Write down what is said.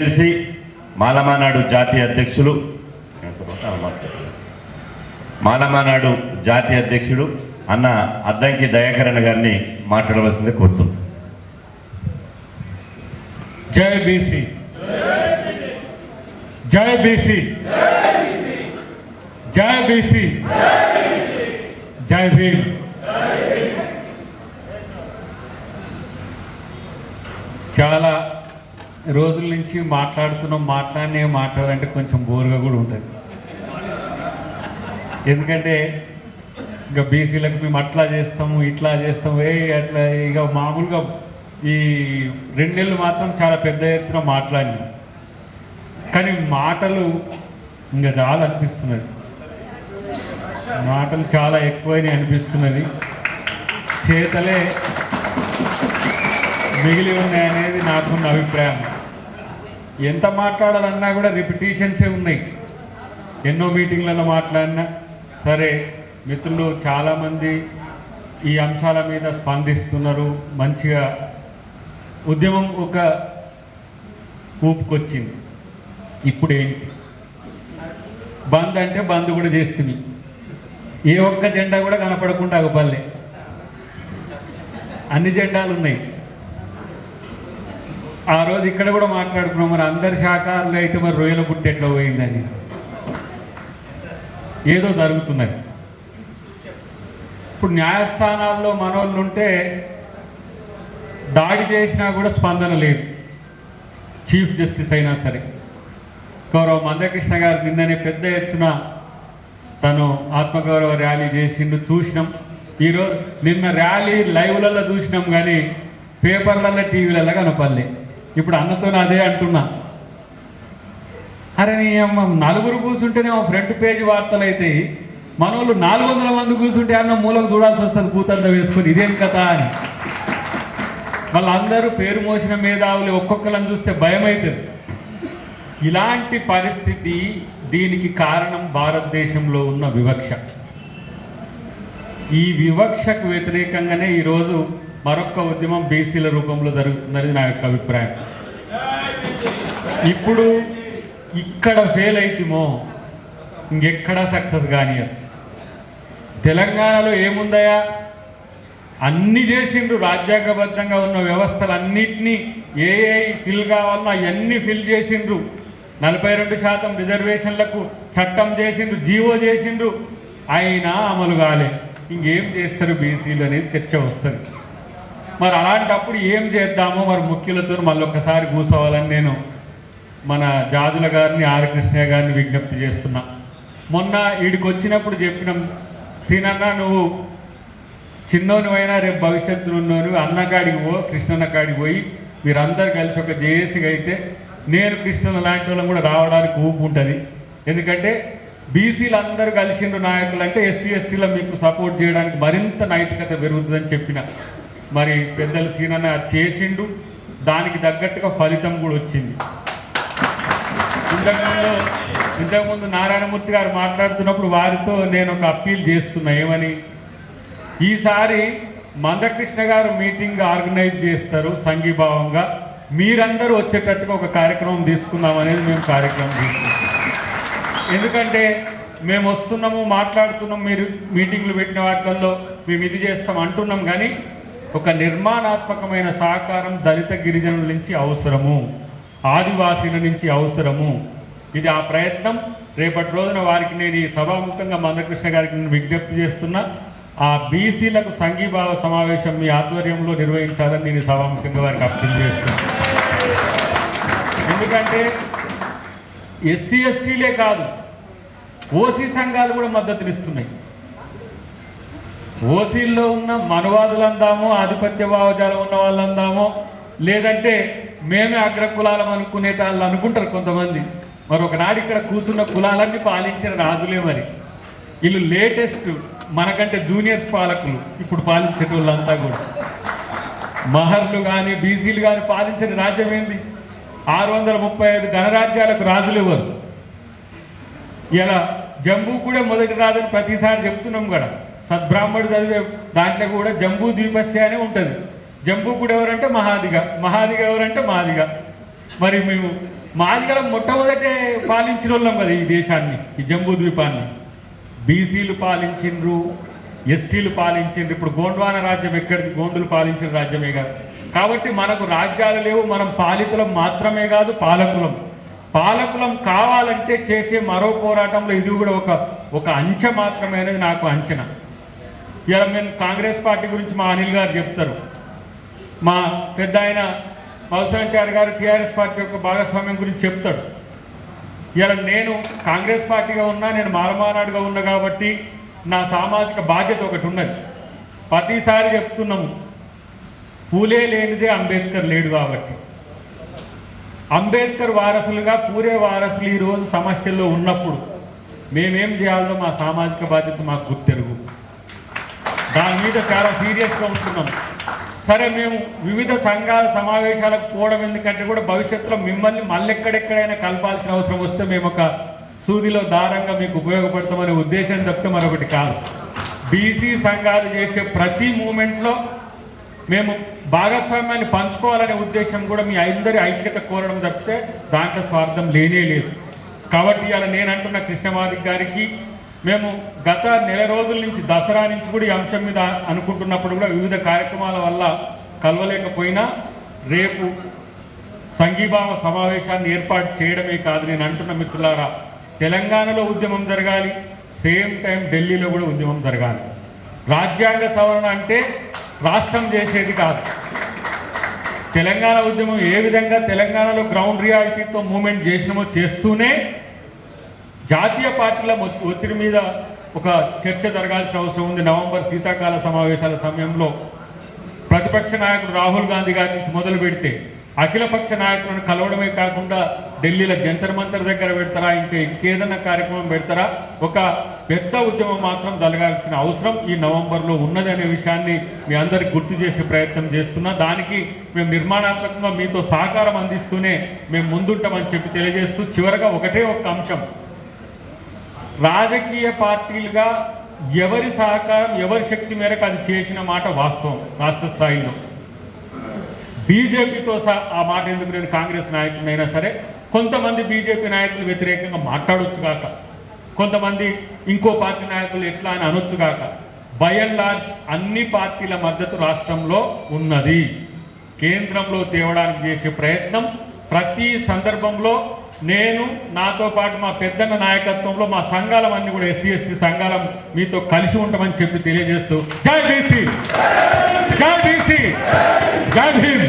తెలిసి మాలమానాడు జాతీయ అధ్యక్షులు మాలమానాడు జాతీయ అధ్యక్షుడు అన్న అద్దంకి దయాకరణ గారిని మాట్లాడవలసిందే కోరుతున్నాం. జై బీసీ, జై బీసీ, జై బీసీ, జై భీమ్. చాలా రోజుల నుంచి మాట్లాడాలంటే కొంచెం బోర్గా కూడా ఉంటుంది. ఎందుకంటే ఇంకా బీసీలకు మేము అట్లా చేస్తాము ఇట్లా చేస్తాము అట్లా ఇక మామూలుగా ఈ 2 నెలలు మాత్రం చాలా పెద్ద ఎత్తున మాట్లాడినాం. కానీ మాటలు ఇంకా చాలా అనిపిస్తున్నది, మాటలు చాలా ఎక్కువైనా అనిపిస్తున్నది, చేతలే మిగిలి ఉన్నాయనేది నాకున్న అభిప్రాయం. ఎంత మాట్లాడాలన్నా కూడా రిపిటీషన్సే ఉన్నాయి. ఎన్నో మీటింగ్లలో మాట్లాడినా సరే మిత్రులు చాలామంది ఈ అంశాల మీద స్పందిస్తున్నారు. మంచిగా ఉద్యమం ఒక ఊపుకొచ్చింది. ఇప్పుడు ఏంటి, బంద్ అంటే బంద్ కూడా చేస్తుంది. ఏ ఒక్క జెండా కూడా కనపడకుండా అగపల్లే, అన్ని జెండాలు ఉన్నాయి. ఆ రోజు ఇక్కడ కూడా మాట్లాడుకున్నాం, మరి అందరి శాఖల్లో అయితే మరి రొయ్యల పుట్టి ఎట్లా పోయిందని. ఏదో జరుగుతున్నది. ఇప్పుడు న్యాయస్థానాల్లో మనోళ్ళు ఉంటే దాడి చేసినా కూడా స్పందన లేదు. చీఫ్ జస్టిస్ అయినా సరే గౌరవ మందకృష్ణ గారు నిన్ననే పెద్ద ఎత్తున తను ఆత్మగౌరవ ర్యాలీ చేసిండు, చూసినాం. ఈరోజు నిన్న ర్యాలీ లైవ్లలో చూసినాం కానీ పేపర్లలో టీవీలలో కనపడలే. ఇప్పుడు అన్నతో అదే అంటున్నా, అరే నీ అమ్మ 4 కూర్చుంటేనే ఫ్రంట్ పేజీ వార్తలు అయితే మన వాళ్ళు 400 మంది కూర్చుంటే అన్న మూలకు చూడాల్సి వస్తుంది కూతంత వేసుకొని, ఇదేం కథ అని. వాళ్ళందరూ పేరు మోసిన మేధావులు ఒక్కొక్కరిని చూస్తే భయం అవుతుంది. ఇలాంటి పరిస్థితి, దీనికి కారణం భారతదేశంలో ఉన్న వివక్ష. ఈ వివక్షకు వ్యతిరేకంగానే ఈరోజు మరొక ఉద్యమం బీసీల రూపంలో జరుగుతుందని నా యొక్క అభిప్రాయం. ఇప్పుడు ఇక్కడ ఫెయిల్ అవుతామో ఇంకెక్కడా సక్సెస్ కానీ. తెలంగాణలో ఏముందయా, అన్నీ చేసిండ్రు. రాజ్యాంగబద్ధంగా ఉన్న వ్యవస్థలన్నింటినీ ఏ ఫిల్ కావాలన్నా అవన్నీ ఫిల్ చేసిండ్రు. 42% రిజర్వేషన్లకు చట్టం చేసిండ్రు, జీవో చేసిండ్రు, అయినా అమలు కాలే. ఇంకేం చేస్తారు బీసీలు అనేది చర్చ వస్తుంది. మరి అలాంటప్పుడు ఏం చేద్దామో మరి ముఖ్యులతో మళ్ళొక్కసారి కూర్చోవాలని నేను మన జాజుల గారిని, ఆర్ కృష్ణయ్య గారిని విజ్ఞప్తి చేస్తున్నా. మొన్న వీడికి వచ్చినప్పుడు చెప్పినాం, శ్రీనన్న నువ్వు చిన్నోనివైనా రేపు భవిష్యత్తులో ఉన్నోను అన్నకాడికి కృష్ణన్న కాడికి పోయి మీరందరూ కలిసి ఒక జేఏసీగా అయితే నేను కృష్ణన్న లాంటి వాళ్ళని కూడా రావడానికి ఊపు ఉంటుంది. ఎందుకంటే బీసీలు అందరూ కలిసిండ్రు నాయకులు అంటే ఎస్సీ ఎస్టీలో మీకు సపోర్ట్ చేయడానికి మరింత నైతికత పెరుగుతుందని చెప్పిన. మరి పెద్దలు సీనన్న చేసిండు, దానికి తగ్గట్టుగా ఫలితం కూడా వచ్చింది. ఇంతకుముందు నారాయణమూర్తి గారు మాట్లాడుతున్నప్పుడు వారితో నేను ఒక అప్పీల్ చేస్తున్నా. ఏమని, ఈసారి మందకృష్ణ గారు మీటింగ్ ఆర్గనైజ్ చేస్తారు సంఘీభావంగా, మీరందరూ వచ్చేటట్టుగా ఒక కార్యక్రమం తీసుకుందాం అనేది మేము కార్యక్రమం తీసుకున్నాం. ఎందుకంటే మేము వస్తున్నాము, మాట్లాడుతున్నాం, మీరు మీటింగ్లు పెట్టిన వాటిల్లో మేము ఇది చేస్తాం అంటున్నాం, కానీ ఒక నిర్మాణాత్మకమైన సహకారం దళిత గిరిజనుల నుంచి అవసరము, ఆదివాసీల నుంచి అవసరము. ఇది ఆ ప్రయత్నం. రేపటి రోజున వారికి నేను ఈ సభాముఖంగా మందకృష్ణ గారికి నేను విజ్ఞప్తి చేస్తున్నా, ఆ బీసీలకు సంఘీభావ సమావేశం మీ ఆధ్వర్యంలో నిర్వహించాలని నేను సభాముఖంగా వారికి అప్పీల్ చేస్తున్నాను. ఎందుకంటే ఎస్సీ ఎస్టీలే కాదు, ఓసీ సంఘాలు కూడా మద్దతునిస్తున్నాయి. ఓసీల్లో ఉన్న మనువాదులు అందామో, ఆధిపత్య భావజాలం ఉన్న వాళ్ళు అందామో, లేదంటే మేమే అగ్రకులాలం అనుకునే వాళ్ళు అనుకుంటారు కొంతమంది. మరి ఒకనాడు ఇక్కడ కూర్చున్న కులాలన్నీ పాలించిన రాజులే. మరి వీళ్ళు లేటెస్ట్, మనకంటే జూనియర్స్ పాలకులు ఇప్పుడు పాలించేటోళ్ళంతా కూడా. మహర్లు కానీ బీసీలు కానీ పాలించిన రాజ్యం ఏంది? 635 గణరాజ్యాలకు రాజులు ఎవరు? ఇలా జంబూ కూడా మొదటి రాజుని ప్రతిసారి చెప్తున్నాం కూడా. సద్బ్రాహ్మణుడు చదివే దాంట్లో కూడా జంబూ ద్వీపస్య అనే ఉంటుంది. జంబూ కూడా ఎవరంటే మహాదిగ, మహాదిగ ఎవరంటే మాదిగ. మరి మేము మాదిగల మొట్టమొదటే పాలించిన వాళ్ళం కదా ఈ దేశాన్ని, ఈ జంబూ ద్వీపాన్ని. బీసీలు పాలించిండ్రు, ఎస్టీలు పాలించిండ్రు. ఇప్పుడు గోండ్వాన రాజ్యం ఎక్కడిది? గోండులు పాలించిన రాజ్యమే కాదు. కాబట్టి మనకు రాజ్యాలు లేవు, మనం పాలితులం మాత్రమే కాదు, పాలకులం కావాలంటే చేసే మరో పోరాటంలో ఇది కూడా ఒక అంచె మాత్రమే అనేది నాకు అంచనా. ఇలా మేము కాంగ్రెస్ పార్టీ గురించి మా అనిల్ గారు చెప్తారు, మా పెద్ద ఆయన మధుసూదనాచారి గారు టీఆర్ఎస్ పార్టీ యొక్క భాగస్వామ్యం గురించి చెప్తాడు. ఇలా నేను కాంగ్రెస్ పార్టీగా ఉన్నా, నేను మాలమానాడుగా ఉన్నా కాబట్టి నా సామాజిక బాధ్యత ఒకటి ఉన్నది. ప్రతిసారి చెప్తున్నాము, పూలే లేనిదే అంబేద్కర్ లేడు. కాబట్టి అంబేద్కర్ వారసులుగా పూలే వారసులు ఈరోజు సమస్యల్లో ఉన్నప్పుడు మేమేం చేయాలో మా సామాజిక బాధ్యత మాకు గుర్తెరుగు. దాని మీద చాలా సీరియస్గా ఉంటున్నాం. సరే, మేము వివిధ సంఘాల సమావేశాలకు పోవడం ఎందుకంటే కూడా భవిష్యత్తులో మిమ్మల్ని మళ్ళెక్కడెక్కడైనా కలపాల్సిన అవసరం వస్తే మేము ఒక సూదిలో దారంగా మీకు ఉపయోగపడతామనే ఉద్దేశం తప్పితే మరొకటి కాదు. బీసీ సంఘాలు చేసే ప్రతి మూమెంట్లో మేము భాగస్వామ్యాన్ని పంచుకోవాలనే ఉద్దేశం కూడా మీ అందరి ఐక్యత కోరడం తప్పితే దాంట్లో స్వార్థం లేనే లేదు. కాబట్టి ఇలా నేను అంటున్న కృష్ణమాదిక్ గారికి, మేము గత నెల రోజుల నుంచి దసరా నుంచి కూడా ఈ అంశం మీద అనుకుంటున్నప్పుడు కూడా వివిధ కార్యక్రమాల వల్ల కలవలేకపోయినా రేపు సంఘీభావ సమావేశాన్ని ఏర్పాటు చేయడమే కాదు, నేను అంటున్న మిత్రులారా, తెలంగాణలో ఉద్యమం జరగాలి, సేమ్ టైం ఢిల్లీలో కూడా ఉద్యమం జరగాలి. రాజ్యాంగ సవరణ అంటే రాష్ట్రం చేసేది కాదు. తెలంగాణ ఉద్యమం ఏ విధంగా తెలంగాణలో గ్రౌండ్ రియాలిటీతో మూమెంట్ చేసినామో చేస్తూనే జాతీయ పార్టీల ఒత్తిడి మీద ఒక చర్చ జరగాల్సిన అవసరం ఉంది. నవంబర్ శీతాకాల సమావేశాల సమయంలో ప్రతిపక్ష నాయకుడు రాహుల్ గాంధీ గారి నుంచి మొదలు పెడితే అఖిలపక్ష నాయకులను కలవడమే కాకుండా ఢిల్లీలో జంతర్ మంతర్ దగ్గర పెడతారా, ఇంకేదన్నా కార్యక్రమం పెడతారా, ఒక పెద్ద ఉద్యమం మాత్రం జరగాల్సిన అవసరం ఈ నవంబర్లో ఉన్నది అనే విషయాన్ని మీ అందరికి గుర్తు చేసే ప్రయత్నం చేస్తున్నా. దానికి మేము నిర్మాణాత్మకంగా మీతో సహకారం అందిస్తూనే మేము ముందుంటామని చెప్పి తెలియజేస్తూ, చివరగా ఒకటే ఒక అంశం, రాజకీయ పార్టీలుగా ఎవరి సహకారం ఎవరి శక్తి మేరకు అది చేసిన మాట వాస్తవం. రాష్ట్ర స్థాయిలో బీజేపీతో ఆ మాట ఎందుకు, నేను కాంగ్రెస్ నాయకుడినైనా సరే కొంతమంది బీజేపీ నాయకులు వ్యతిరేకంగా మాట్లాడొచ్చు కాక, కొంతమంది ఇంకో పార్టీ నాయకులు ఎట్లా అని అనొచ్చు కాక, బై అండ్ లార్జ్ అన్ని పార్టీల మద్దతు రాష్ట్రంలో ఉన్నది. కేంద్రంలో తేవడానికి చేసే ప్రయత్నం ప్రతి సందర్భంలో నేను, నాతో పాటు మా పెద్దన్న నాయకత్వంలో మా సంఘాలన్నీ కూడా ఎస్సీ ఎస్టీ సంఘాలం మీతో కలిసి ఉంటామని చెప్పి తెలియజేస్తూ, జై బీసీ, జై బీసీ, జై భీమ్.